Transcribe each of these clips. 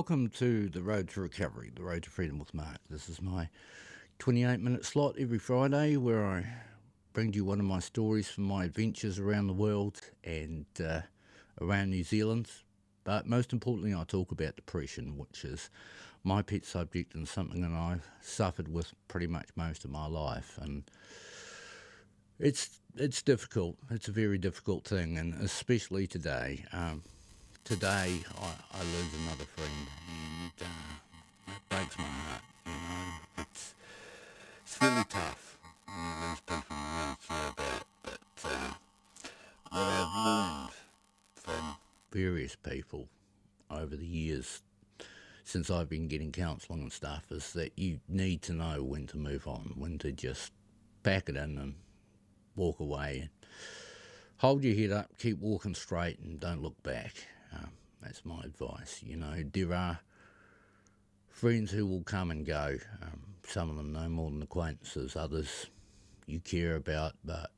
Welcome to the Road to Recovery, the Road to Freedom with Mark. This is my 28-minute slot every Friday where I bring you one of my stories from my adventures around the world and around New Zealand. But most importantly, I talk about depression, which is my pet subject and something that I've suffered with pretty much most of my life. And it's difficult. It's a very difficult thing, and especially today. Today, I lose another friend, and it breaks my heart. You know, it's really tough when you lose people you really care about. But what I've learned from various people over the years, since I've been getting counselling and stuff, is that you need to know when to move on, when to just pack it in and walk away. And hold your head up, keep walking straight, and don't look back. That's my advice. You know, there are friends who will come and go. Some of them no more than acquaintances, others you care about, but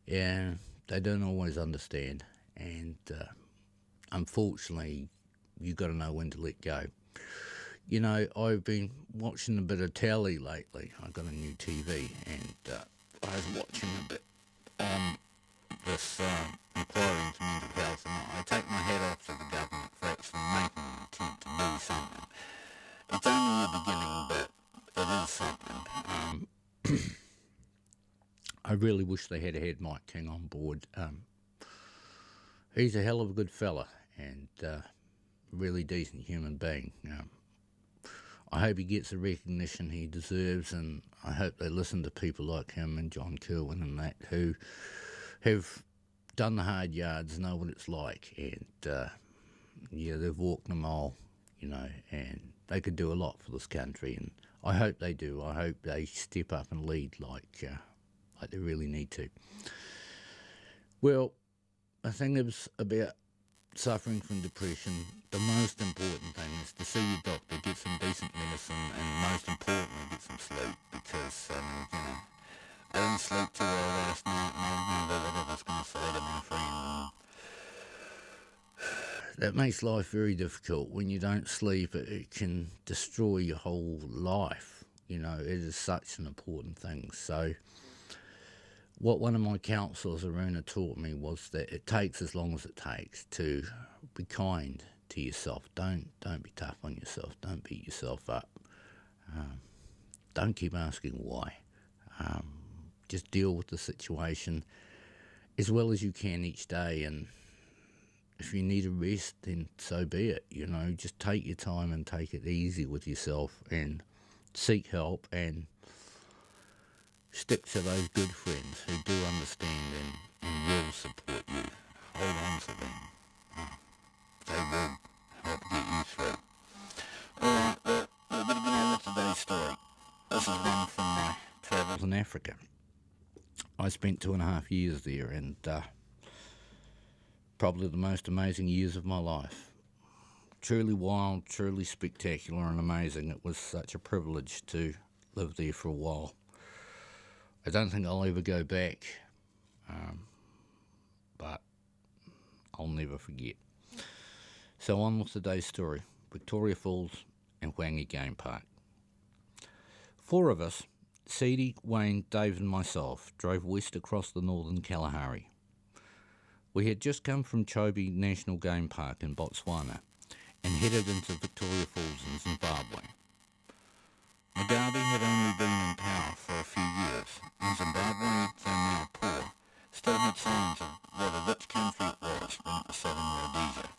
yeah, they don't always understand. And unfortunately, you've got to know when to let go. You know, I've been watching a bit of telly lately. I got a new TV, and I was watching a bit this inquiry into mental health, and I take my hat off to the government for actually making an attempt to do something. It's only the beginning, but it is something. I really wish they had Mike King on board. He's a hell of a good fella and a really decent human being. I hope he gets the recognition he deserves, and I hope they listen to people like him and John Kerwin and that who have done the hard yards, know what it's like, and they've walked the mile, you know, and they could do a lot for this country, and I hope they do. I hope they step up and lead like they really need to. Well, I think it's about suffering from depression. The most important thing is to see your doctor, get some decent medicine, and most importantly, get some sleep, because, I didn't sleep too well last night, and I remember what I was going to say to my friend. That makes life very difficult. When you don't sleep, it can destroy your whole life. You know, it is such an important thing. So what one of my counsellors, Aruna, taught me was that it takes as long as it takes to be kind to yourself. Don't be tough on yourself. Don't beat yourself up. Don't keep asking why. Just deal with the situation as well as you can each day, and if you need a rest, then so be it. You know, just take your time and take it easy with yourself and seek help and stick to those good friends who do understand and will support you. Hold on to them. They will help get you through. Alright, we're going to get over to today's story. This is one from my travels in Africa. I spent 2.5 years there, and probably the most amazing years of my life. Truly wild, truly spectacular and amazing. It was such a privilege to live there for a while. I don't think I'll ever go back, but I'll never forget. So on with today's story, Victoria Falls and Whangi Game Park. 4 of us, Ceedie, Wayne, Dave and myself, drove west across the northern Kalahari. We had just come from Chobe National Game Park in Botswana and headed into Victoria Falls in Zimbabwe. Mugabe had only been in power for a few years, and Zimbabwe, though now poor, still had signs of what a rich country it was when it was southern Rhodesia.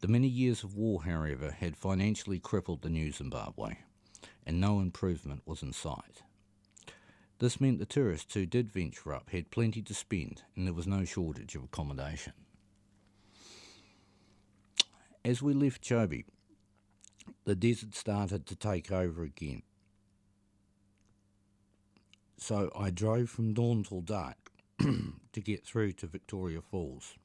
The many years of war, however, had financially crippled the new Zimbabwe, and no improvement was in sight. This meant the tourists who did venture up had plenty to spend, and there was no shortage of accommodation. As we left Chobe, the desert started to take over again. So I drove from dawn till dark to get through to Victoria Falls.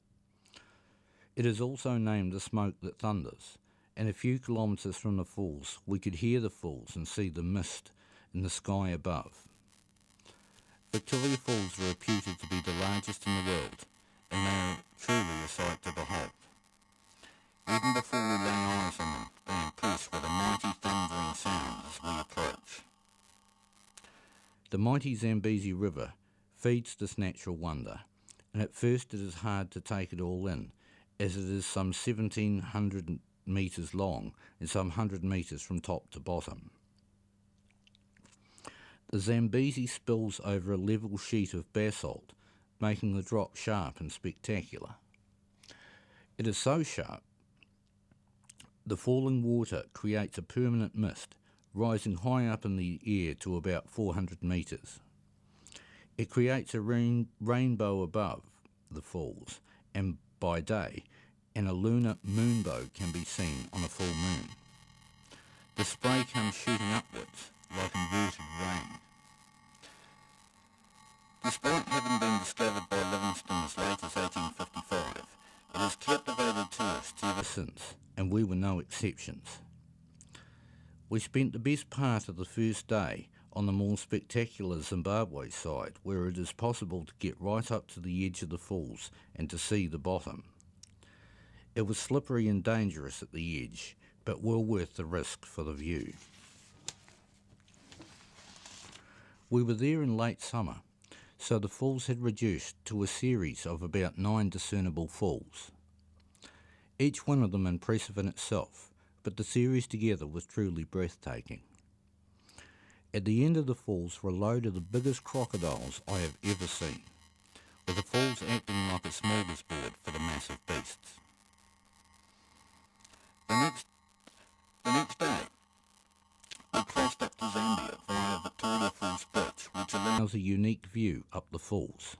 It is also named the Smoke That Thunders, and a few kilometres from the falls we could hear the falls and see the mist in the sky above. Victoria Falls are reputed to be the largest in the world, and they are truly a sight to behold. Even before we lay eyes on them, they impress with a mighty thundering sound as we approach. The mighty Zambezi River feeds this natural wonder, and at first it is hard to take it all in, as it is some 1,700 metres long and some 100 metres from top to bottom. The Zambezi spills over a level sheet of basalt, making the drop sharp and spectacular. It is so sharp, the falling water creates a permanent mist, rising high up in the air to about 400 metres. It creates a rainbow above the falls, and by day, and a lunar moonbow can be seen on a full moon. The spray comes shooting upwards like inverted rain. Despite having been discovered by Livingstone as late as 1855, it has captivated tourists ever since, and we were no exceptions. We spent the best part of the first day on the more spectacular Zimbabwe side, where it is possible to get right up to the edge of the falls and to see the bottom. It was slippery and dangerous at the edge, but well worth the risk for the view. We were there in late summer, so the falls had reduced to a series of about 9 discernible falls. Each one of them impressive in itself, but the series together was truly breathtaking. At the end of the falls were a load of the biggest crocodiles I have ever seen, with the falls acting like a smorgasbord for the massive beasts. The next day, we crossed up to Zambia via Victoria Falls Bridge, which allows a unique view up the falls.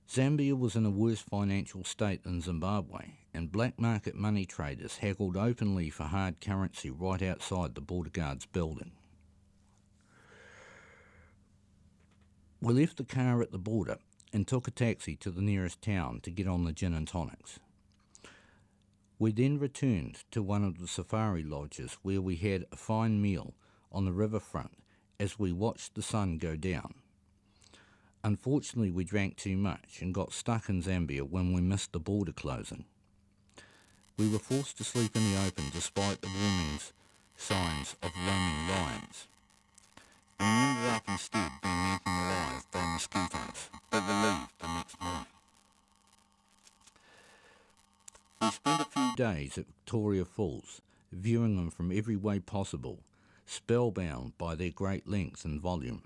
Zambia was in a worse financial state than Zimbabwe, and black market money traders haggled openly for hard currency right outside the border guard's building. We left the car at the border and took a taxi to the nearest town to get on the gin and tonics. We then returned to one of the safari lodges where we had a fine meal on the riverfront as we watched the sun go down. Unfortunately, we drank too much and got stuck in Zambia when we missed the border closing. We were forced to sleep in the open despite the warning signs of roaming lions. We ended up instead being eaten alive by mosquitoes, but relieved the next morning. We spent a few days at Victoria Falls, viewing them from every way possible, spellbound by their great length and volume.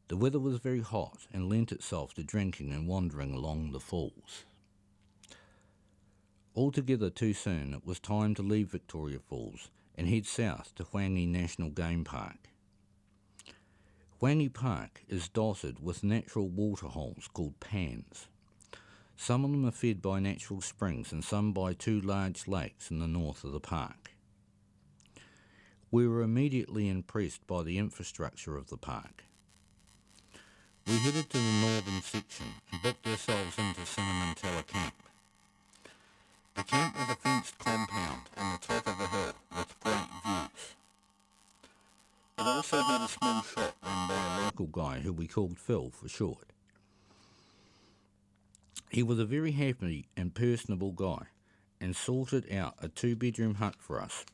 The weather was very hot and lent itself to drinking and wandering along the falls. Altogether too soon, it was time to leave Victoria Falls and head south to Hwangi National Game Park. Hwangi Park is dotted with natural waterholes called pans. Some of them are fed by natural springs and some by 2 large lakes in the north of the park. We were immediately impressed by the infrastructure of the park. We headed to the northern section and booked ourselves into Cinnamon Camp. The camp was a fenced compound on the top of a hill with great views. It also had a small shop run by a local guy who we called Phil for short. He was a very happy and personable guy and sorted out a 2-bedroom hut for us,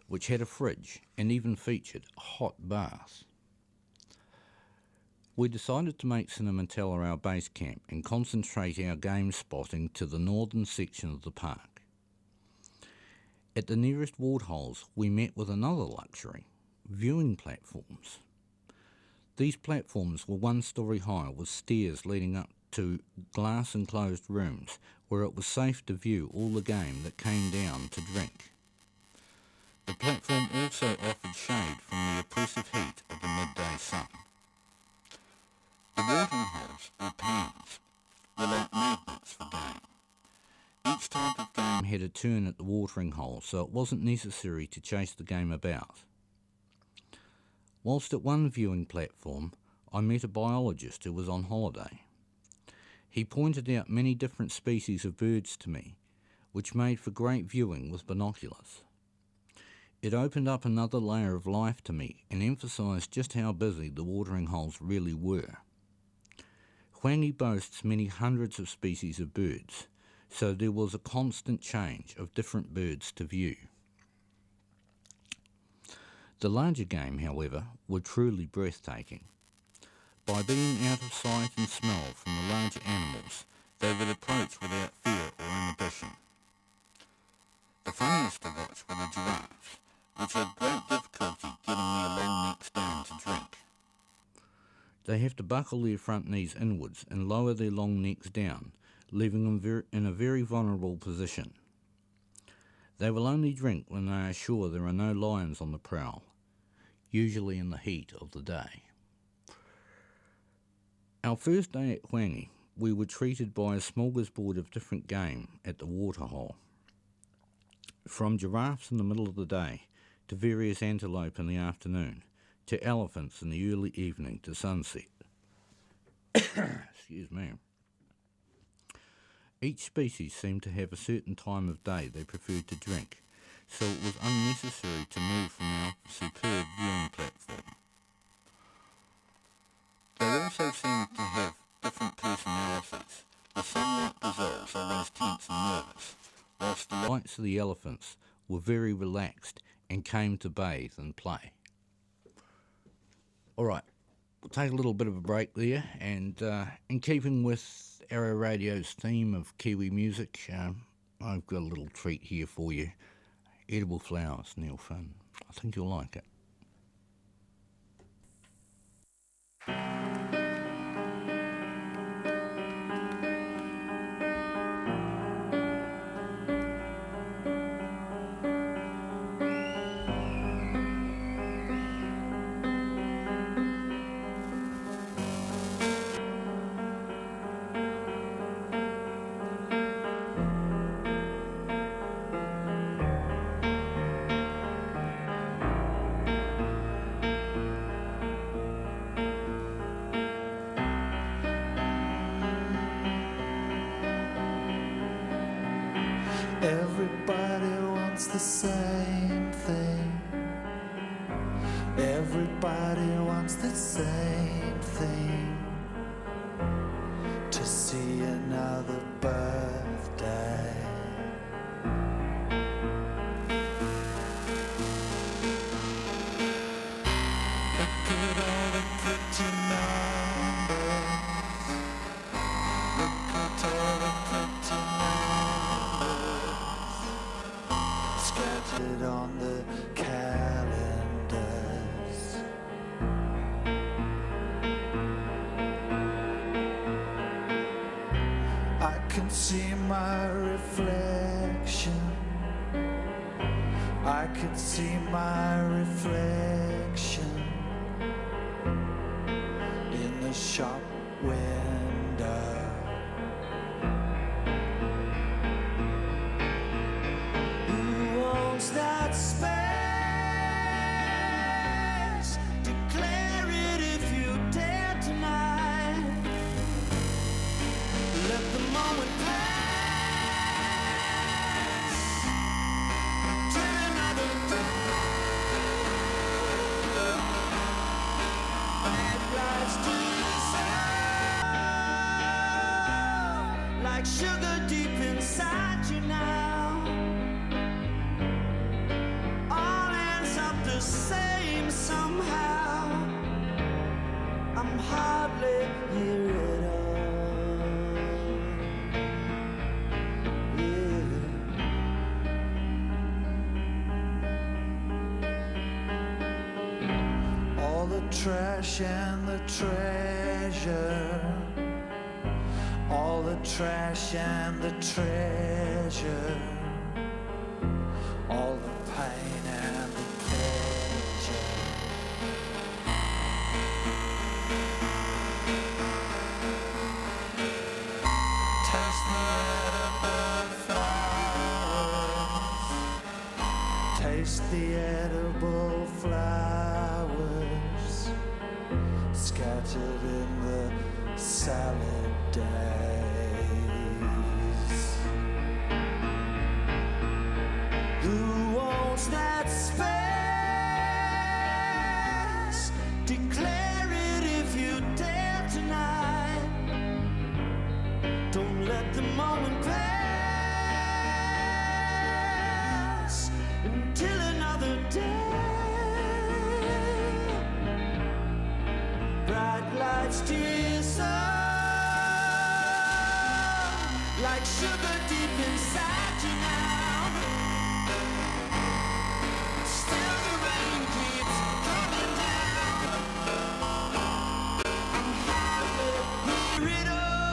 which had a fridge and even featured a hot bath. We decided to make Cinnamon our base camp and concentrate our game spotting to the northern section of the park. At the nearest waterholes, we met with another luxury, viewing platforms. These platforms were 1 story high with stairs leading up to glass-enclosed rooms where it was safe to view all the game that came down to drink. The platform also offered shade from the oppressive heat of the midday sun. The watering holes, or pans, were like magnets for game. Each type of game had a turn at the watering hole, so it wasn't necessary to chase the game about. Whilst at one viewing platform, I met a biologist who was on holiday. He pointed out many different species of birds to me, which made for great viewing with binoculars. It opened up another layer of life to me and emphasised just how busy the watering holes really were. Hwangi boasts many hundreds of species of birds, so there was a constant change of different birds to view. The larger game, however, were truly breathtaking. By being out of sight and smell from the larger animals, They would approach without fear or inhibition. The funniest to watch were the giraffes, which had great difficulty getting their long necks down to drink. they have to buckle their front knees inwards and lower their long necks down, leaving them in a very vulnerable position. They will only drink when they are sure there are no lions on the prowl, usually in the heat of the day. Our first day at Hwangi, we were treated by a smorgasbord of different game at the waterhole. From giraffes in the middle of the day, to various antelope in the afternoon, to elephants in the early evening to sunset. Excuse me. Each species seemed to have a certain time of day they preferred to drink, so it was unnecessary to move from our superb viewing platform. They also seemed to have different personalities. The somewhat bizarres always tense and nervous, whilst the Lights of the elephants were very relaxed and came to bathe and play. All right, we'll take a little bit of a break there, and in keeping with Arrow Radio's theme of Kiwi music, I've got a little treat here for you. Edible Flowers, Neil Finn. I think you'll like it. Everybody wants the same thing. Everybody wants the same thing. To see another birthday. Look at all the pretty numbers. Look at all the pretty numbers scattered on the calendars. I can see my reflection. I can see my reflection in the shop window. Who owns that space? Declare it if you dare tonight. Let the moment pass. Till another day. Headlights to the sun, like sugar deep inside you now. All ends up the same somehow. I'm hardly here at all. Yeah. All the trash and the treasure. All the trash and the treasure. All the pain and the pleasure. Taste the edible flowers. Taste the edible flowers scattered in the salad days. Who owns that space? Declare it if you dare tonight. Don't let the moment pass. lights dissolve like sugar deep inside you now. Still the rain keeps coming down. I'm hardly hear it all.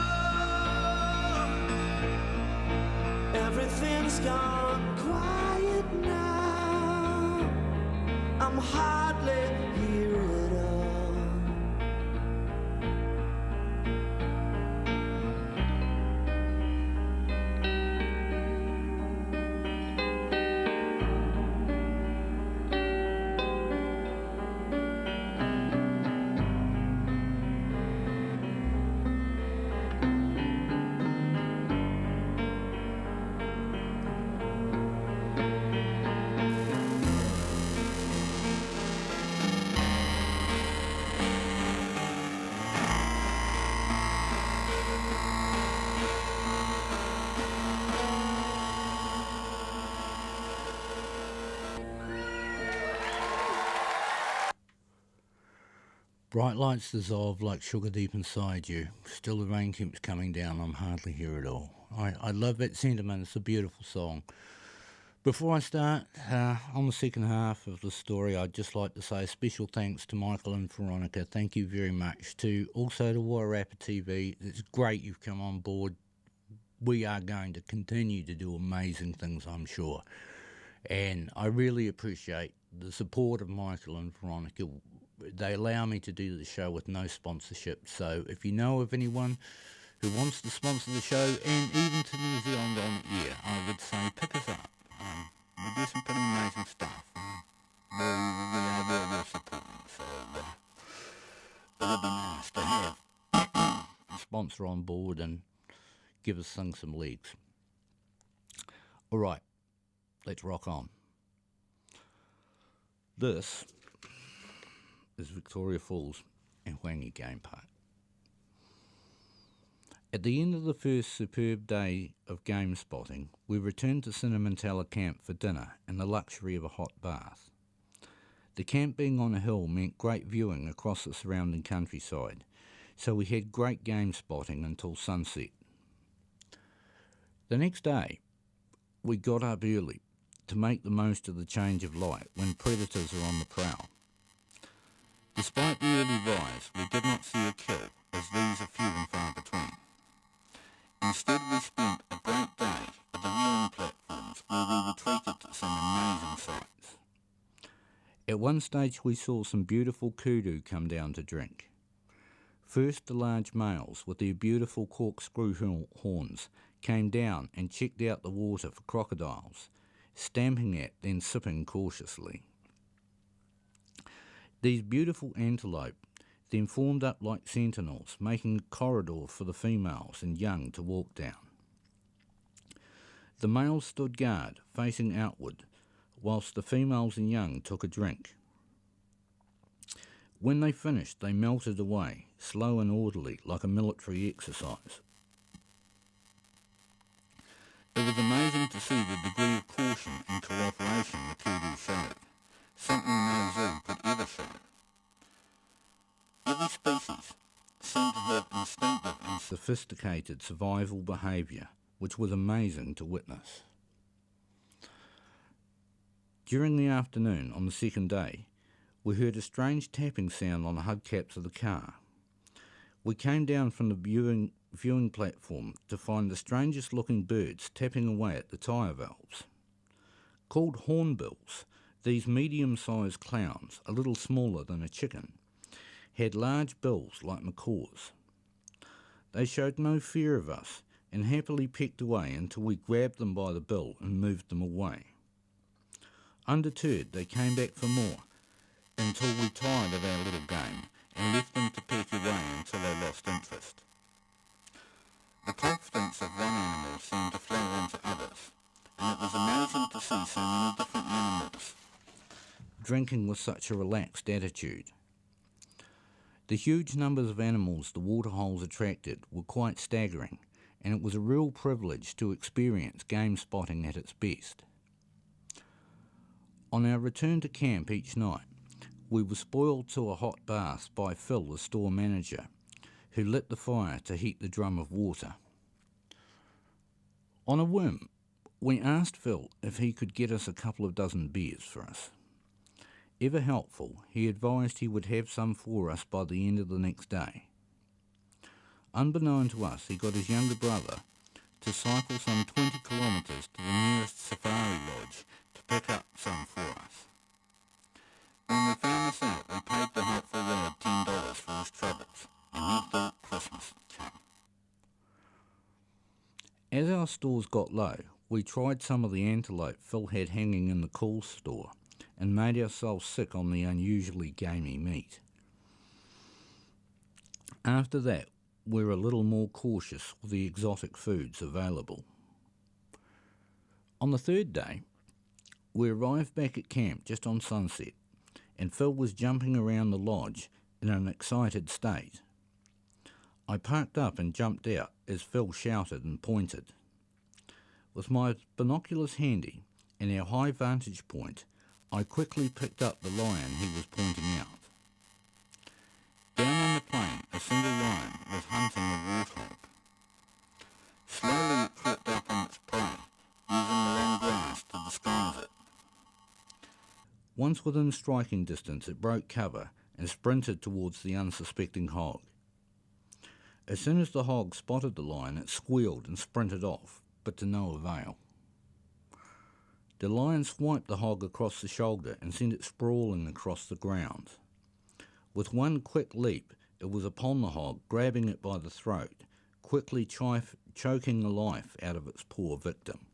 Everything's gone quiet now. I'm hardly hear it all. Bright lights dissolve like sugar deep inside you. Still the rain keeps coming down. I'm hardly hear it all. I love that sentiment. It's a beautiful song. Before I start on the second half of the story, I'd just like to say special thanks to Michael and Veronica. Thank you very much. Also to Wairarapa TV. It's great you've come on board. We are going to continue to do amazing things, I'm sure. And I really appreciate the support of Michael and Veronica. They allow me to do the show with no sponsorship. So if you know of anyone who wants to sponsor the show, and even to New Zealand on air, I would say pick us up. We do some pretty amazing stuff. We are well supporting, so it would be nice to have a sponsor on board and give us some legs. All right, let's rock on. This is Victoria Falls and Whangi Game Park. At the end of the first superb day of game spotting, we returned to Cinnamantala Camp for dinner and the luxury of a hot bath. The camp being on a hill meant great viewing across the surrounding countryside, so we had great game spotting until sunset. The next day, we got up early to make the most of the change of light when predators are on the prowl. Despite the early rise, we did not see a kill, as these are few and far between. Instead, we spent a great day at the viewing platforms where we were treated to some amazing sights. At one stage, we saw some beautiful kudu come down to drink. First, the large males with their beautiful corkscrew horns came down and checked out the water for crocodiles, stamping at, then sipping cautiously. These beautiful antelope then formed up like sentinels, making a corridor for the females and young to walk down. The males stood guard, facing outward, whilst the females and young took a drink. When they finished, they melted away, slow and orderly, like a military exercise. It was amazing to see the degree of caution and cooperation the kudu showed, something no zoo could ever show. Every species seemed to have instinctive and sophisticated survival behaviour, which was amazing to witness. During the afternoon on the second day, we heard a strange tapping sound on the hubcaps of the car. We came down from the viewing platform to find the strangest looking birds tapping away at the tyre valves. Called hornbills, these medium-sized clowns, a little smaller than a chicken, had large bills like macaws. They showed no fear of us and happily pecked away until we grabbed them by the bill and moved them away. Undeterred, they came back for more until we tired of our little game and left them to peck away until they lost interest. The confidence of one animal seemed to flow into others, and it was amazing to see so many different animals drinking with such a relaxed attitude. The huge numbers of animals the waterholes attracted were quite staggering, and it was a real privilege to experience game spotting at its best. On our return to camp each night, We were spoiled to a hot bath by Phil, the store manager, who lit the fire to heat the drum of water. On a whim, we asked Phil if he could get us a couple of dozen beers for us. Ever helpful, he advised he would have some for us by the end of the next day. Unbeknown to us, he got his younger brother to cycle some 20 kilometres to the nearest safari lodge to pick up some for us. When we found this out, we paid the helpful lad $10 for his troubles, and we thought Christmas had come. As our stores got low, we tried some of the antelope Phil had hanging in the cool store and made ourselves sick on the unusually gamey meat. After that, we were a little more cautious with the exotic foods available. On the third day, we arrived back at camp just on sunset, and Phil was jumping around the lodge in an excited state. I parked up and jumped out as Phil shouted and pointed. With my binoculars handy and our high vantage point, I quickly picked up the lion he was pointing out. Down on the plain, a single lion was hunting a warthog. Slowly it crept up on its prey, using the long grass to disguise it. Once within striking distance, it broke cover and sprinted towards the unsuspecting hog. As soon as the hog spotted the lion, it squealed and sprinted off, but to no avail. The lion swiped the hog across the shoulder and sent it sprawling across the ground. With one quick leap, it was upon the hog, grabbing it by the throat, quickly choking the life out of its poor victim.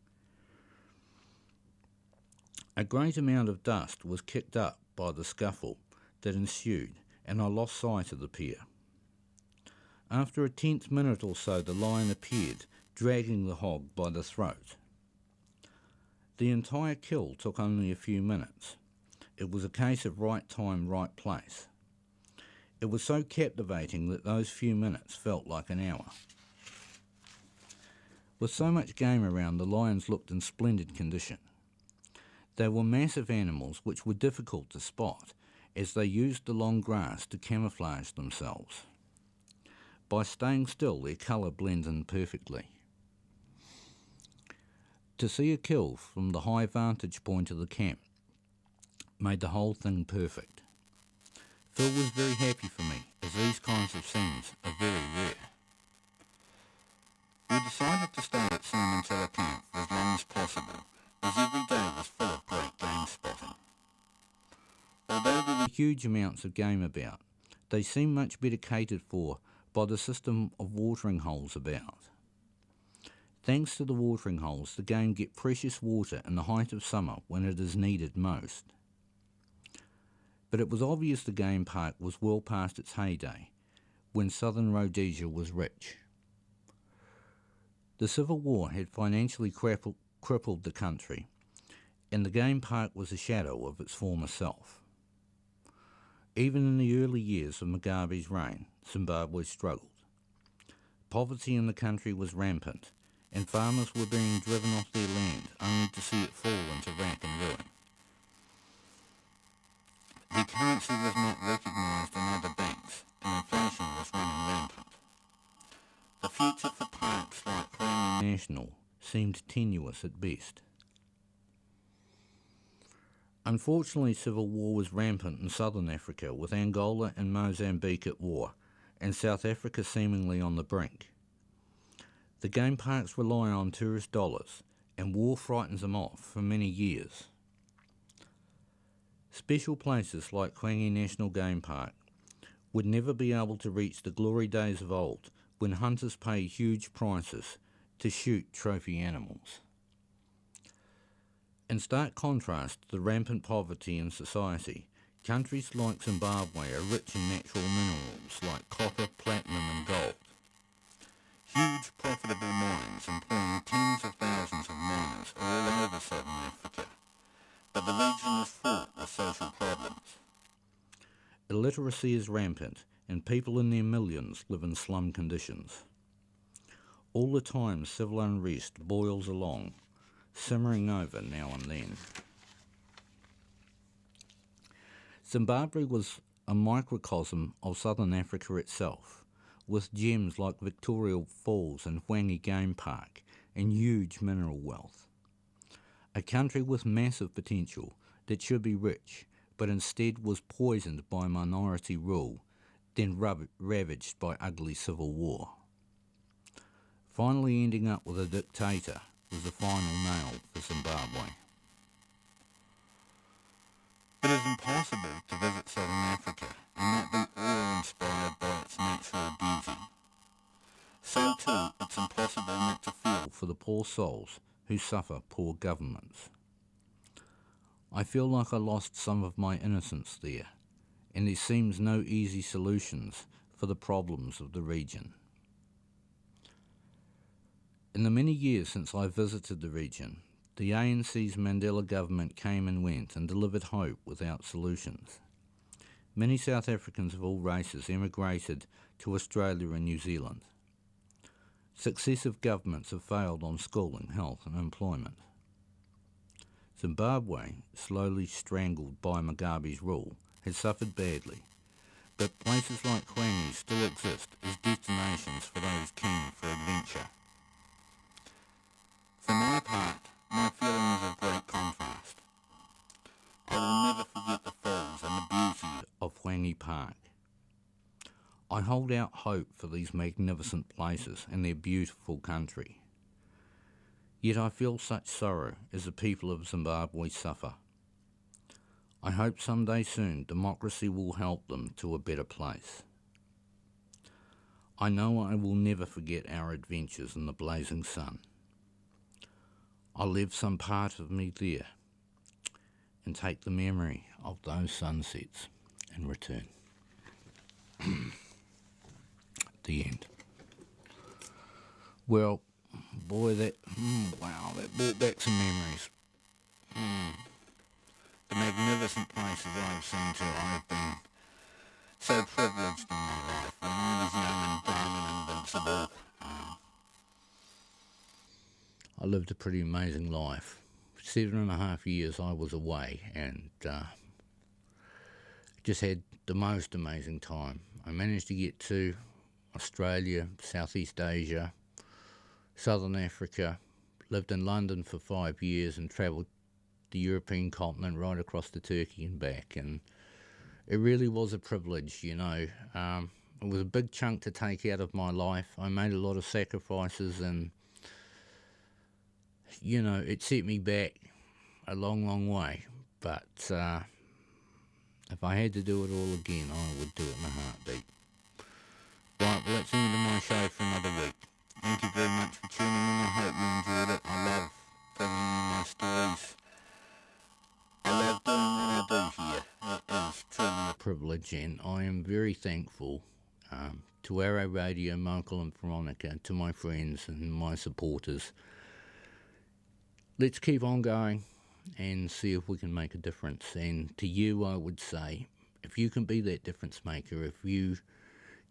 A great amount of dust was kicked up by the scuffle that ensued, and I lost sight of the pair. After a tense minute or so, the lion appeared, dragging the hog by the throat. The entire kill took only a few minutes. It was a case of right time, right place. It was so captivating that those few minutes felt like an hour. With so much game around, the lions looked in splendid condition. They were massive animals which were difficult to spot, as they used the long grass to camouflage themselves. By staying still, their colour blended in perfectly. To see a kill from the high vantage point of the camp made the whole thing perfect. Phil was very happy for me, as these kinds of scenes are very rare. We decided to stay at Cinnamon Camp for as long as possible, as every day was full of great game spotting. Although there were huge amounts of game about, they seemed much better catered for by the system of watering holes about. Thanks to the watering holes, the game get precious water in the height of summer when it is needed most. But it was obvious the game park was well past its heyday, when southern Rhodesia was rich. The Civil War had financially crippled the country, and the game park was a shadow of its former self. Even in the early years of Mugabe's reign, Zimbabwe struggled. Poverty in the country was rampant, and farmers were being driven off their land only to see it fall into rack and ruin. The currency was not recognised in other banks, and inflation was running rampant. The future for parks like Wairarapa National seemed tenuous at best. Unfortunately, civil war was rampant in southern Africa, with Angola and Mozambique at war, and South Africa seemingly on the brink. The game parks rely on tourist dollars, and war frightens them off for many years. Special places like Hwangi National Game Park would never be able to reach the glory days of old, when hunters paid huge prices to shoot trophy animals. In stark contrast to the rampant poverty in society, countries like Zimbabwe are rich in natural minerals like copper, platinum and gold. Huge profitable mines employing tens of thousands of miners are all over southern Africa, but the region is fraught with social problems. Illiteracy is rampant, and people in their millions live in slum conditions. All the time civil unrest boils along, simmering over now and then. Zimbabwe was a microcosm of southern Africa itself, with gems like Victoria Falls and Hwangi Game Park and huge mineral wealth. A country with massive potential that should be rich, but instead was poisoned by minority rule, then ravaged by ugly civil war. Finally ending up with a dictator was the final nail for Zimbabwe. It is impossible to visit southern Africa and not be awe-inspired by its natural beauty. So too, it's impossible not to feel For the poor souls who suffer poor governments. I feel like I lost some of my innocence there, and there seems no easy solutions for the problems of the region. In the many years since I visited the region, the ANC's Mandela government came and went and delivered hope without solutions. Many South Africans of all races emigrated to Australia and New Zealand. Successive governments have failed on schooling, health and employment. Zimbabwe, slowly strangled by Mugabe's rule, has suffered badly, but places like Hwangi still exist as destinations for those keen for adventure. For my part, my feeling is of great contrast. I will never forget the falls and the beauty of Hwangi Park. I hold out hope for these magnificent places and their beautiful country. Yet I feel such sorrow as the people of Zimbabwe suffer. I hope someday soon democracy will help them to a better place. I know I will never forget our adventures in the blazing sun. I'll leave some part of me there and take the memory of those sunsets and return. The end. Well, boy, wow, that brought back some memories. the magnificent places I've seen too. I've been so privileged in my life. When I was young and dumb and invincible, I lived a pretty amazing life. 7.5 years I was away and just had the most amazing time. I managed to get to Australia, Southeast Asia, Southern Africa, lived in London for 5 years and travelled the European continent right across to Turkey and back, and it really was a privilege, you know. It was a big chunk to take out of my life. I made a lot of sacrifices and, you know, it set me back a long, long way, but if I had to do it all again, I would do it in a heartbeat. right, well that's the end of my show for another week. Thank you very much for tuning in. I hope you enjoyed it. I love telling you my stories. I love doing what I do here. It is truly a Privilege, and I am very thankful to Arrow Radio, Michael and Veronica, to my friends and my supporters. Let's keep on going and see if we can make a difference. And to you, I would say, if you can be that difference maker, if you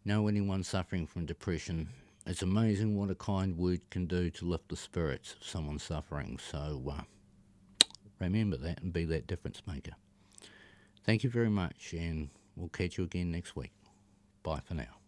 know anyone suffering from depression, it's amazing what a kind word can do to lift the spirits of someone suffering. So remember that and be that difference maker. Thank you very much, and we'll catch you again next week. Bye for now.